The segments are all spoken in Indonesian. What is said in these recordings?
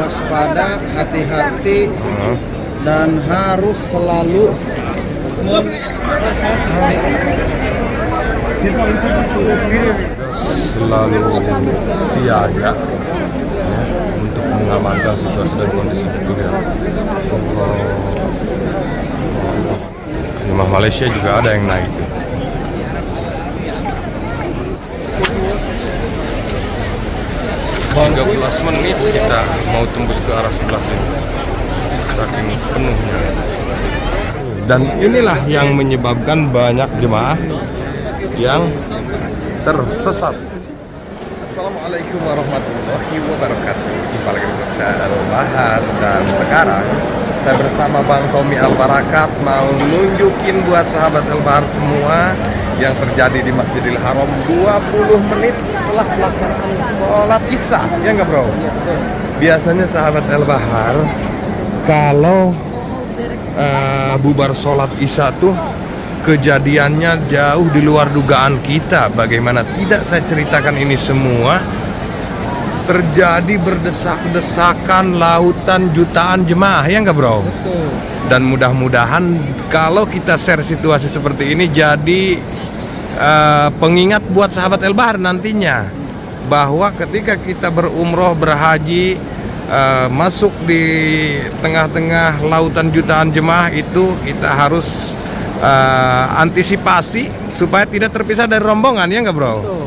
waspada, hati-hati, dan harus selalu siaga untuk mengamankan situasi dan kondisi seperti ini. Jemaah Malaysia juga ada yang naik. Hingga 12 menit kita mau tembus ke arah sebelah sini, saking penuhnya. Dan inilah yang menyebabkan banyak jemaah yang tersesat. Assalamualaikum warahmatullahi wabarakatuh. Jumpa lagi dengan saya Al-Bahar, dan sekarang saya bersama Bang Tommy Al-Barakat mau nunjukin buat sahabat Al-Bahar semua yang terjadi di Masjidil Haram 20 menit setelah pelaksanaan sholat Isya. Ya enggak bro? Biasanya sahabat Al-Bahar kalau bubar sholat Isya tuh kejadiannya jauh di luar dugaan kita. Bagaimana tidak saya ceritakan ini semua, terjadi berdesak-desakan lautan jutaan jemaah, ya enggak bro? betul. Dan mudah-mudahan kalau kita share situasi seperti ini jadi pengingat buat sahabat Al-Bahar nantinya, bahwa ketika kita berumroh, berhaji, masuk di tengah-tengah lautan jutaan jemaah itu, kita harus antisipasi supaya tidak terpisah dari rombongan, ya nggak bro? Betul.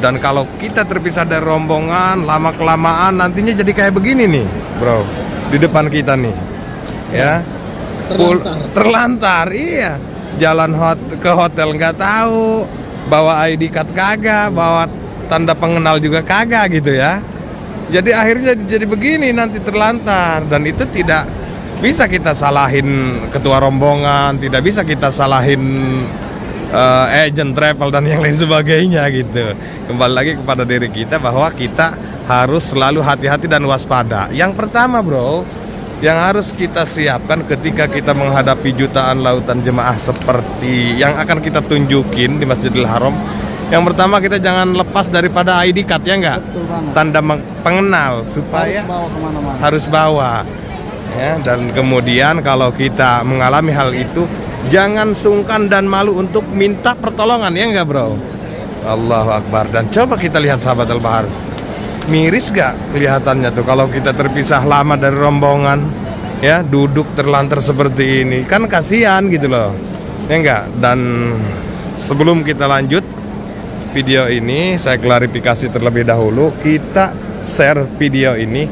Dan kalau kita terpisah dari rombongan, lama-kelamaan nantinya jadi kayak begini nih bro, di depan kita nih ya, terlantar, iya. Jalan ke hotel nggak tahu, bawa ID card kagak, bawa tanda pengenal juga kagak gitu ya. Jadi akhirnya jadi begini nanti, terlantar. Dan itu tidak bisa kita salahin ketua rombongan, tidak bisa kita salahin agent travel dan yang lain sebagainya gitu. Kembali lagi kepada diri kita bahwa kita harus selalu hati-hati dan waspada. Yang pertama bro, yang harus kita siapkan ketika kita menghadapi jutaan lautan jemaah seperti yang akan kita tunjukin di Masjidil Haram, yang pertama kita jangan lepas daripada ID card, ya enggak? Betul banget. Tanda pengenal supaya Harus bawa kemana-mana. harus bawa ya. Dan kemudian kalau kita mengalami hal itu, jangan sungkan dan malu untuk minta pertolongan, ya enggak bro? Allahu Akbar. Dan coba kita lihat sahabat Al-Bahar, miris gak kelihatannya tuh kalau kita terpisah lama dari rombongan ya, duduk terlantar seperti ini, kan kasihan gitu loh, ya enggak? Dan sebelum kita lanjut video ini, saya klarifikasi terlebih dahulu, kita share video ini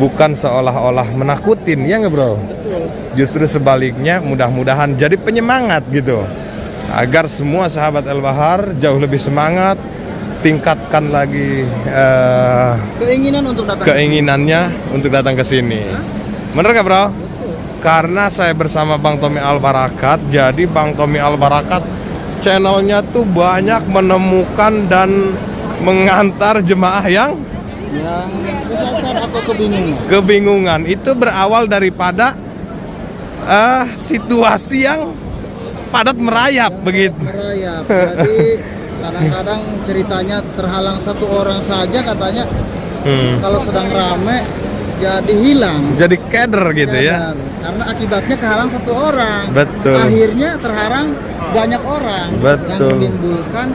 bukan seolah-olah menakutin, ya enggak bro? Betul. Justru sebaliknya, mudah-mudahan jadi penyemangat gitu, agar semua sahabat Al-Bahar jauh lebih semangat, tingkatkan lagi keinginannya untuk datang ke sini. Bener gak bro? Betul. Karena saya bersama Bang Tommy Al-Barakat, jadi Bang Tommy Al-Barakat channelnya tuh banyak menemukan dan mengantar jemaah yang kesasar atau kebingungan. Itu berawal daripada situasi yang padat merayap begitu. merayap. Jadi kadang-kadang ceritanya terhalang satu orang saja katanya, kalau sedang rame jadi hilang, jadi keder gitu ya. Karena akibatnya kehalang satu orang. Betul. Akhirnya terhalang banyak orang. Betul. Yang menimbulkan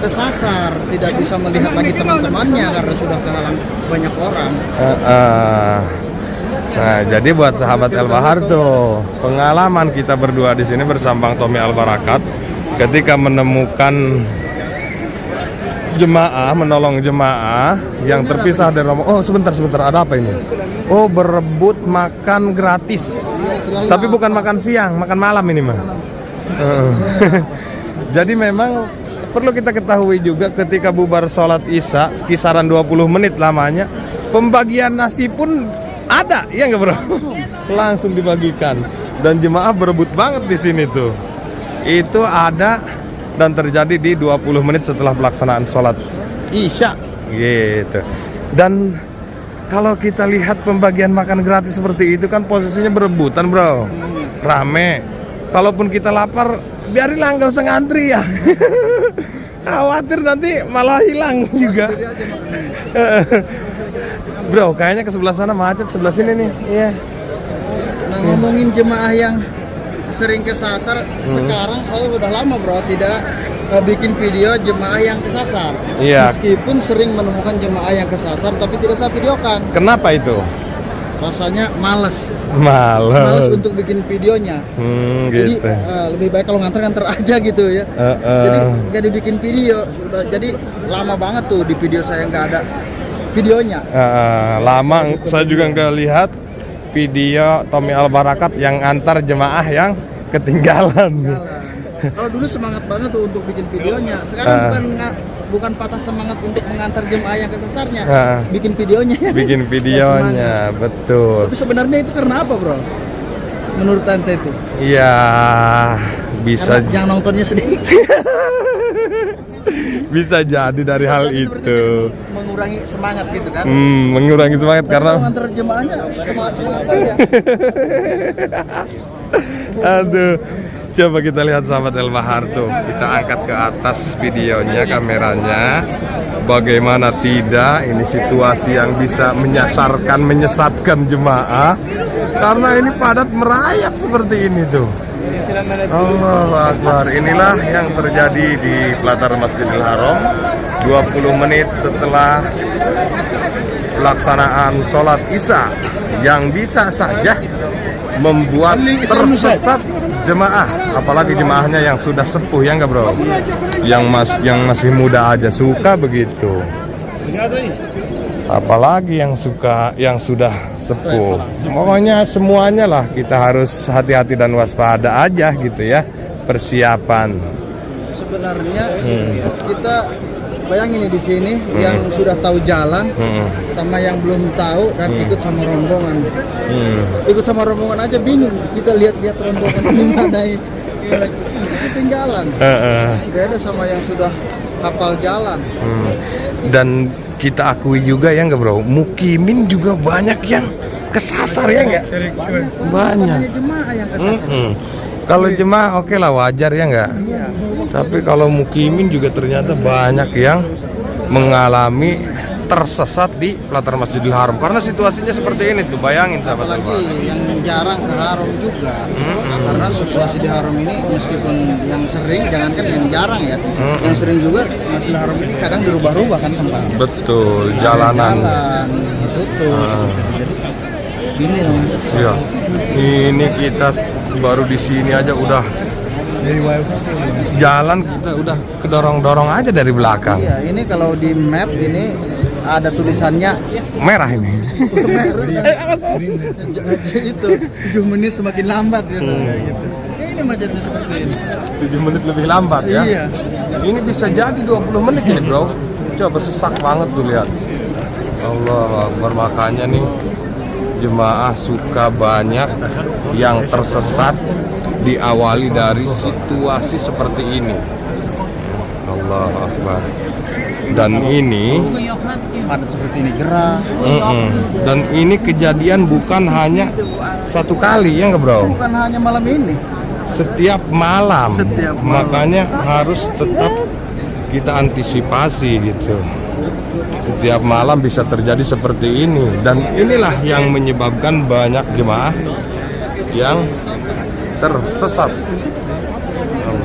kesasar, tidak bisa melihat lagi teman-temannya karena sudah kehalang banyak orang. Nah, jadi buat sahabat Al-Bahar tuh, pengalaman kita berdua di sini bersama Bang Tommy Al-Barakat ketika menemukan jemaah, menolong jemaah yang terpisah dari rombongan. Oh, sebentar, ada apa ini? Oh, berebut makan gratis. Tapi bukan makan siang, makan malam ini mah. Jadi memang perlu kita ketahui juga, ketika bubar sholat Isya kisaran 20 menit lamanya, pembagian nasi pun ada, ya nggak bro? Langsung dibagikan. Dan jemaah berebut banget di sini tuh. Itu ada dan terjadi di 20 menit setelah pelaksanaan sholat Isya gitu. Dan kalau kita lihat pembagian makan gratis seperti itu kan posisinya berebutan bro, rame. Kalaupun kita lapar, biarinlah, nggak usah ngantri ya. Khawatir nanti malah hilang juga. Bro, kayaknya ke sebelah sana macet, sebelah sini nih. Iya. Nah, ngomongin jemaah yang sering kesasar, sekarang saya udah lama bro tidak bikin video jemaah yang kesasar. Iya. Meskipun sering menemukan jemaah yang kesasar, tapi tidak saya videokan. Kenapa itu? Rasanya males Males. untuk bikin videonya. Gitu. Jadi lebih baik kalau nganter aja gitu ya. Jadi nggak dibikin video, sudah jadi lama banget tuh di video saya nggak ada videonya. Lama saya juga nggak lihat video Tommy Albarakat yang antar jemaah yang ketinggalan. Kalau dulu semangat banget tuh untuk bikin videonya. Sekarang bukan patah semangat untuk mengantar jemaah yang kesasarnya, bikin videonya. Bikin videonya, betul. Tapi sebenarnya itu karena apa, bro? Menurut ente itu? Iya, bisa. Karena yang nontonnya sedikit. Bisa jadi dari hal itu. Mengurangi semangat gitu kan? Mengurangi semangat. Tapi karena mengantar jemaahnya semangat saja. Aduh. Coba kita lihat sahabat El Bahar tuh. Kita angkat ke atas videonya, kameranya. Bagaimana tidak, ini situasi yang bisa menyesatkan jemaah. Karena ini padat merayap seperti ini tuh. Allahu Akbar. Inilah yang terjadi di pelataran Masjidil Haram 20 menit setelah pelaksanaan sholat Isya, yang bisa saja membuat tersesat jemaah, apalagi jemaahnya yang sudah sepuh, ya enggak bro? Yang masih muda aja suka begitu, apalagi yang sudah sepuh. Pokoknya semuanya lah kita harus hati-hati dan waspada aja gitu ya, persiapan. Sebenarnya kita bayangin nih di sini yang sudah tahu jalan sama yang belum tahu dan ikut sama rombongan. Ikut sama rombongan aja bingung. Kita lihat-lihat rombongan ini mana ketinggalan. Beda sama yang sudah hafal jalan. Dan kita akui juga ya nggak bro, mukimin juga banyak yang kesasar ya nggak? Banyak. Jemaah yang kesasar. Kalau jemaah oke lah, wajar ya nggak? Iya. Tapi kalau mukimin juga ternyata banyak yang mengalami tersesat di pelataran Masjidil Haram karena situasinya seperti ini tuh. Bayangin sahabat. Apalagi yang jarang ke Haram juga. Karena situasi di Haram ini meskipun yang sering, jangankan yang jarang ya, yang sering juga Masjidil Haram ini kadang dirubah-rubah kan tempatnya. Betul, jalanan tutup. Bingung. Iya. Ini kita baru di sini aja udah jalan, kita udah kedorong-dorong aja dari belakang. Iya, ini kalau di map ini ada tulisannya merah ini. Itu 7 menit semakin lambat biasanya gitu. Ini macetnya seperti ini. 7 menit lebih lambat ya. Iya. Ini bisa jadi 20 menit ini, bro. Coba sesak banget tuh lihat. Allah Akbar, makanya nih jemaah suka banyak yang tersesat diawali dari situasi seperti ini. Allah Akbar. Dan ini padat seperti ini, gerah. Dan ini kejadian bukan hanya satu kali ya nggak bro? Bukan hanya malam ini. Setiap malam. Makanya harus tetap kita antisipasi gitu. Setiap malam bisa terjadi seperti ini, dan inilah yang menyebabkan banyak jemaah yang tersesat.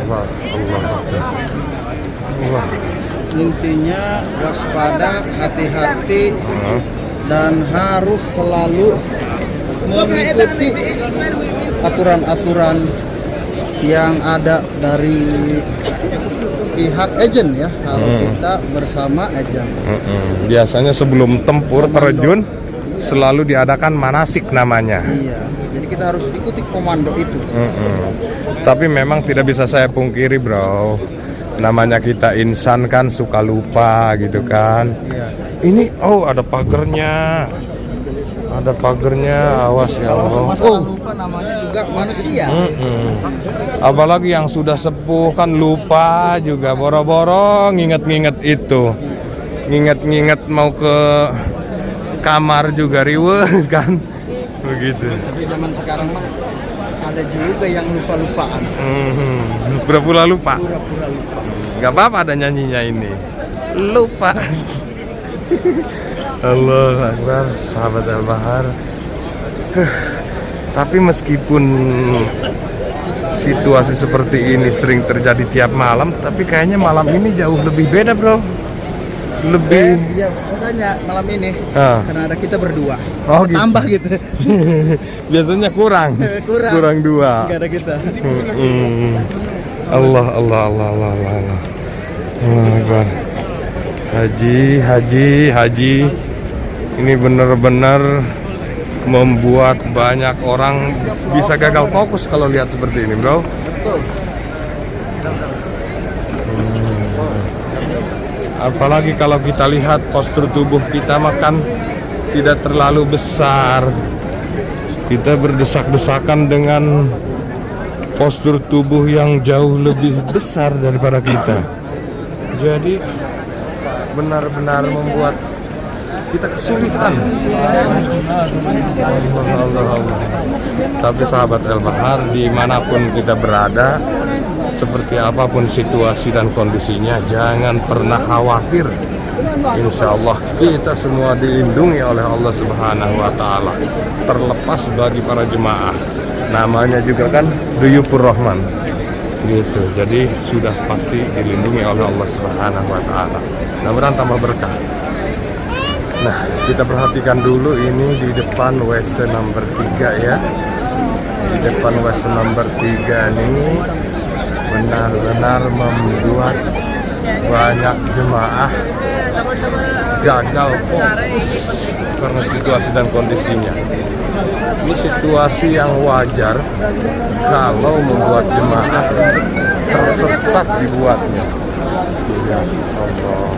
Allah. Intinya waspada, hati-hati, dan harus selalu mengikuti aturan-aturan yang ada dari pihak agen ya, kalau kita bersama agen. Biasanya sebelum tempur terjun selalu diadakan manasik namanya. Iya, jadi kita harus ikuti komando itu. Tapi memang tidak bisa saya pungkiri bro, namanya kita insan kan suka lupa gitu kan. Iya. Ini ada pagernya. Ada pagernya, awas ya Allah. Lupa namanya juga manusia. Apalagi yang sudah sepuh kan lupa juga, boro-boro nginget-nginget itu. Nginget-nginget mau ke kamar juga riweuh kan. Begitu. Tapi zaman sekarang mah ada juga yang lupa-lupaan. Pura-pura lupa. Pura-pura lupa. Gak apa-apa ada nyanyinya ini. Lupa. Allah Akbar, sahabat Al-Bahar. Tapi meskipun situasi seperti ini sering terjadi tiap malam, tapi kayaknya malam ini jauh lebih beda, bro. Lebih. Iya, makanya malam ini karena ada kita berdua. Oh, gitu. Tambah gitu. Biasanya kurang. Kurang dua. Gak ada kita. Allah Allah Akbar. Haji. Ini benar-benar membuat banyak orang bisa gagal fokus kalau lihat seperti ini, bro. Betul. Apalagi kalau kita lihat postur tubuh kita makan tidak terlalu besar. Kita berdesak-desakan dengan postur tubuh yang jauh lebih besar daripada kita. Jadi benar-benar membuat kita kesulitan. Allah. Tapi sahabat Al-Bahar, dimanapun kita berada, seperti apapun situasi dan kondisinya, jangan pernah khawatir. Insya Allah kita semua dilindungi oleh Allah Subhanahu wa Ta'ala. Terlepas bagi para jemaah, namanya juga kan Duyufur Rahman gitu. Jadi sudah pasti dilindungi oleh Allah Subhanahu wa Ta'ala. Mudah-mudahan tambah berkah. Nah, kita perhatikan dulu ini di depan WC nomor 3 ya. Di depan WC nomor 3 ini benar-benar membuat banyak jemaah gagal fokus karena situasi dan kondisinya. Ini situasi yang wajar kalau membuat jemaah tersesat dibuatnya. Ya Allah.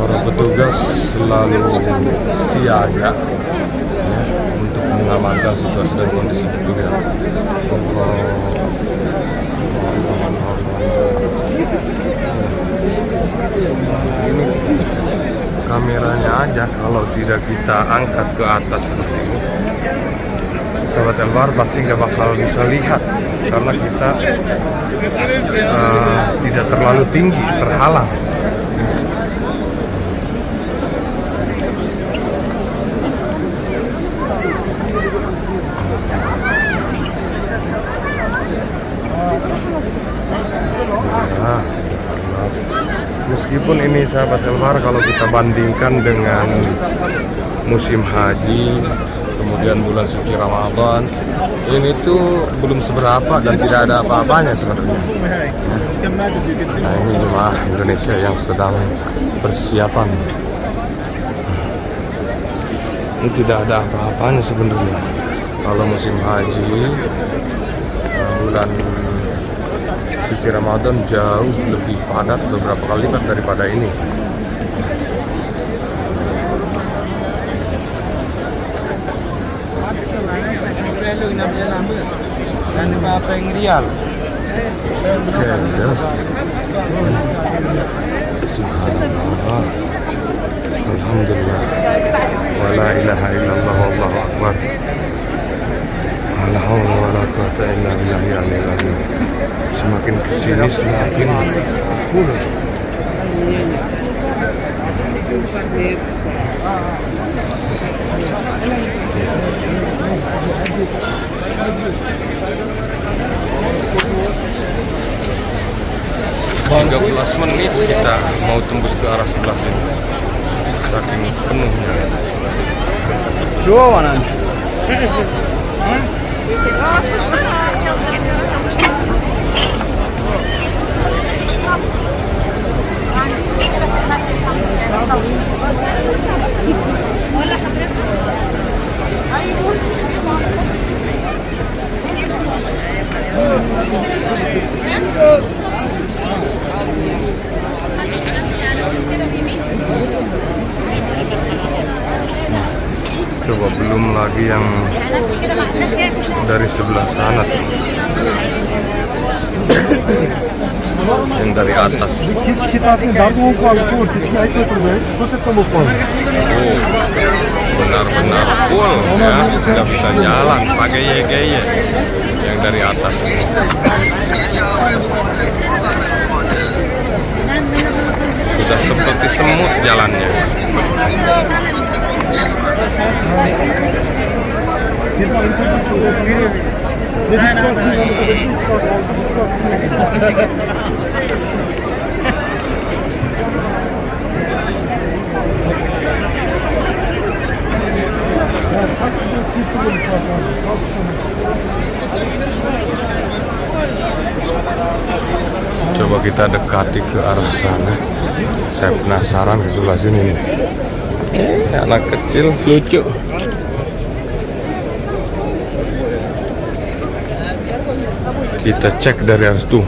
Para petugas selalu siaga ya, untuk mengamankan situasi dan kondisi juga. Ini kameranya aja kalau tidak kita angkat ke atas seperti ini, sahabat Al-Bahar pasti nggak bakal bisa lihat karena kita tidak terlalu tinggi, terhalang. Meskipun ini sahabat Al-Bahar, kalau kita bandingkan dengan musim haji, kemudian bulan suci Ramadan, ini tuh belum seberapa dan tidak ada apa-apanya sebenarnya. Nah, ini jemaah Indonesia yang sedang persiapan. Ini tidak ada apa-apanya sebenarnya. Kalau musim haji, bulan suci Ramadan jauh lebih padat, beberapa kali lipat daripada ini. Subhanallah, alhamdulillah, wa la ilaha illallah, wallahu akbar, la haula wa la quwwata illa billahil aliyyil azim. Semakin kesini semakin mulus. Hingga 15 menit kita mau tembus ke arah sebelah sini, saking penuhnya. Dua mana? Coba belum lagi yang dari sebelah sana tuh, yang dari atas. Oh, benar-benar full ya, nggak bisa jalan pakai YGY yang dari atas ini. Sudah seperti semut jalannya. Coba kita dekati ke arah sana. Saya penasaran di sebelah sini nih. Anak kecil lucu. Kita cek dari atas tuh.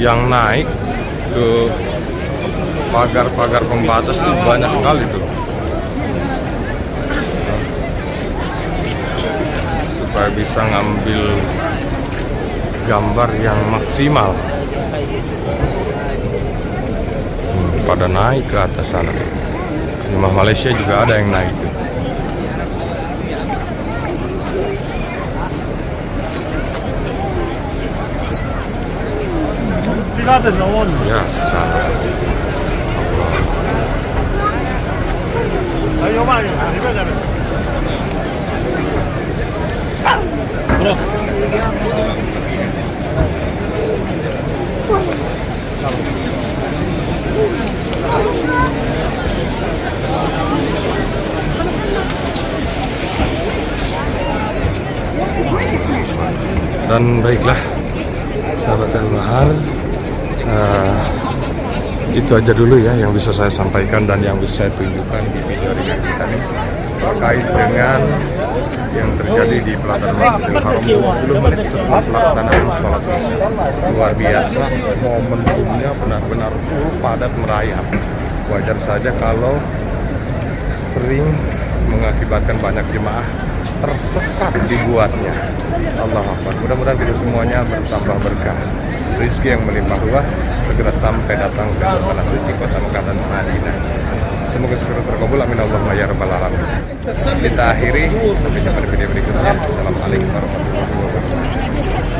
Yang naik ke pagar-pagar pembatas tuh banyak sekali tuh. Supaya bisa ngambil gambar yang maksimal. Pada naik ke atas sana. Rumah Malaysia juga ada yang naik tuh. Ya salah. Dan baiklah, sahabat Al-Bahar, itu aja dulu ya yang bisa saya sampaikan dan yang bisa saya tunjukkan di video ringan kita nih terkait dengan yang terjadi di Pelataran Masjidil Haram 20 menit setelah pelaksanaan sholat isya. Luar biasa, momentumnya benar-benar full padat merayap. Wajar saja kalau sering mengakibatkan banyak jemaah tersesat dibuatnya. Allah Akbar. Mudah-mudahan video semuanya bertambah berkah. Rizki yang melimpah ruah segera sampai datang ke tanah suci kota Mekah dan Madinah. Semoga segera terkabul, amin Allahumma ya rabbal alamin. Kita akhiri, sampai jumpa di video berikutnya. Assalamualaikum warahmatullahi wabarakatuh.